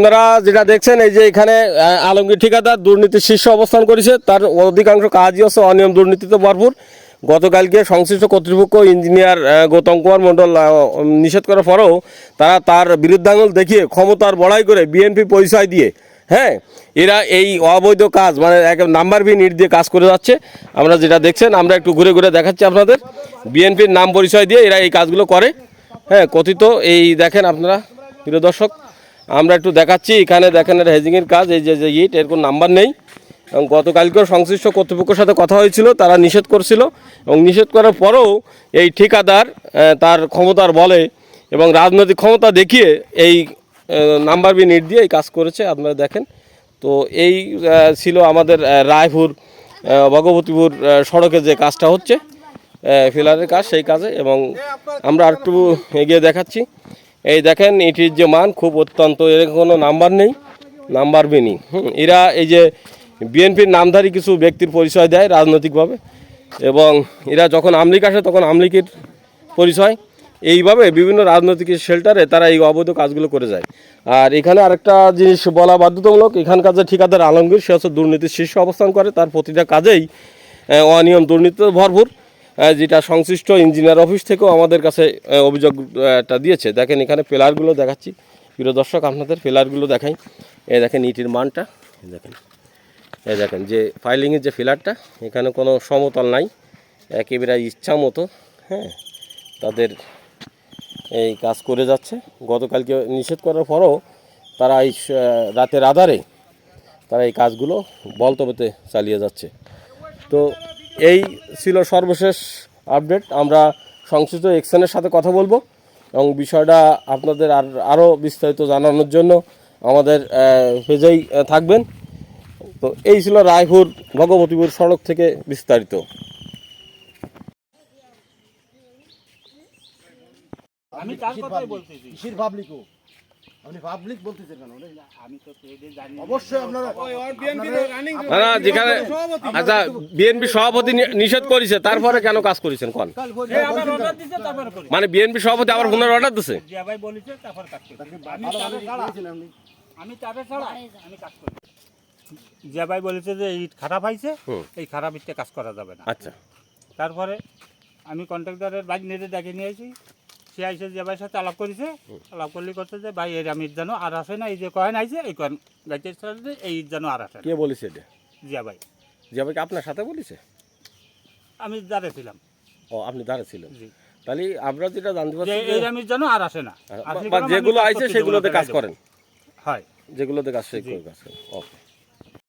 আপনারা যেটা দেখছেন এই যে এখানে আলমগীর ঠিকাদার দুর্নীতির শীর্ষে অবস্থান করেছে, তার অধিকাংশ কাজই হচ্ছে অনিয়ম দুর্নীতিতে ভরপুর। গতকালকে সংশ্লিষ্ট কর্তৃপক্ষ ইঞ্জিনিয়ার গৌতম কুমার মণ্ডল নিষেধ করার পরেও তার বিরুদ্ধাঙ্গুল দেখিয়ে ক্ষমতার বড়াই করে বিএনপি পরিচয় দিয়ে এরা এই অবৈধ কাজ মানে এক নাম্বার বি নিট দিয়ে কাজ করে যাচ্ছে। আমরা যেটা দেখছেন আমরা একটু ঘুরে ঘুরে দেখাচ্ছি আপনাদের, বিএনপির নাম পরিচয় দিয়ে এরা এই কাজগুলো করে। কথিত এই দেখেন আপনারা প্রিয় দর্শক, আমরা একটু দেখাচ্ছি এখানে দেখেন এটা হেজিংয়ের কাজ, এই যে ইট এর কোনো নাম্বার নেই। এবং গতকালকেও সংশ্লিষ্ট কর্তৃপক্ষের সাথে কথা হয়েছিল, তারা নিষেধ করছিল এবং নিষেধ করার পরেও এই ঠিকাদার তার ক্ষমতার বলে এবং রাজনৈতিক ক্ষমতা দেখিয়ে এই নাম্বার বি নিট দিয়ে এই কাজ করেছে আপনারা দেখেন। তো এই ছিল আমাদের রায়পুর ভগবতীপুর সড়কে যে কাজটা হচ্ছে ফিলারের কাজ, সেই কাজে। এবং আমরা একটু এগিয়ে দেখাচ্ছি, এই দেখেন এটির যে মান খুব অত্যন্ত, এর কোনো নাম্বার নেই, নাম্বার বি নেই। এরা এই যে বিএনপির নামধারী কিছু ব্যক্তির পরিচয় দেয় রাজনৈতিকভাবে, এবং এরা যখন আমলিক আসে তখন আমলিকের পরিচয়, এইভাবে বিভিন্ন রাজনৈতিক শেল্টারে তারা এই অবৈধ কাজগুলো করে যায়। আর এখানে আরেকটা জিনিস বলা বাধ্যতামূলক, এখানকার যে ঠিকাদার আলমগীর সে হচ্ছে দুর্নীতির শীর্ষে অবস্থান করে, তার প্রতিটা কাজেই অনিয়ম দুর্নীতিতে ভরপুর, যেটা সংশ্লিষ্ট ইঞ্জিনিয়ার অফিস থেকেও আমাদের কাছে অভিযোগটা দিয়েছে। দেখেন এখানে পিলারগুলো দেখাচ্ছি প্রিয় দর্শক, আপনাদের পিলারগুলো দেখাই। এই দেখেন ইটির মানটা দেখেন, এই দেখেন যে ফাইলিংয়ের যে পিলারটা, এখানে কোনো সমতল নাই, একেবারে ইচ্ছা মতো তাদের এই কাজ করে যাচ্ছে। গতকালকে নিষেধ করার পরও তারা এই রাতের আধারে তারা এই কাজগুলো বলতবতে চালিয়ে যাচ্ছে। তো এই ছিল সর্বশেষ আপডেট। আমরা সংশ্লিষ্ট এক্সেনের সাথে কথা বলবো এবং বিষয়টা আপনাদের আরও বিস্তারিত জানানোর জন্য আমাদের পেজেই থাকবেন। তো এই ছিল রায়পুর ভগবতীপুর সড়ক থেকে বিস্তারিত। আমি তার কথাই বলতেছি। কিসের পাবলিক ও? আপনি পাবলিক বলতেছেন কেন? আমি তো পেজে জানি অবশ্যই আপনারা না যেখানে আচ্ছা বিএনপি সভাপতি নিষেধ করেছে তারপরে কেন কাজ করেছেন কোন? এই আবার অর্ডার দিতে তারপর করি। মানে বিএনপি সভাপতি আবার পুনর অর্ডার দিছে? জিয়া ভাই বলেছে তারপর কাজ করি। আমি তারে ছাড়া আমি কাজ করি। জিয়া ভাই বলেছে যে ইট খারাপ হইছে, এই খারাপ ইটে কাজ করা যাবে না। আচ্ছা, তারপরে আমি কন্ট্রাক্টরের বাইক নিয়ে ডেকে নিয়ে আসি, সে আইসে জিয়া ভাইয়ের সাথে আলাপ করেছে, আলাপ করলে করছে যে ভাই এর আমি ইট জানো আর আসে না, এই যে কয়েন আইছে এই কয়েন গাইতে সাথে এই ইট জানো আর আসে না। কে বলেছে এটা? জিয়া ভাই। জিয়া ভাই কি আপনার সাথে বলেছে? আমি দাঁড়িয়ে ছিলাম। ও আপনি দাঁড়িয়ে ছিলেন। জি। তাহলে আমরা যেটা জানতে যে পারছি এই আমি জানো আর আসে না, বা যেগুলো আইছে সেগুলোতে কাজ করেন, হয় যেগুলোতে কাজ সেই করে কাজ করেন। ওকে।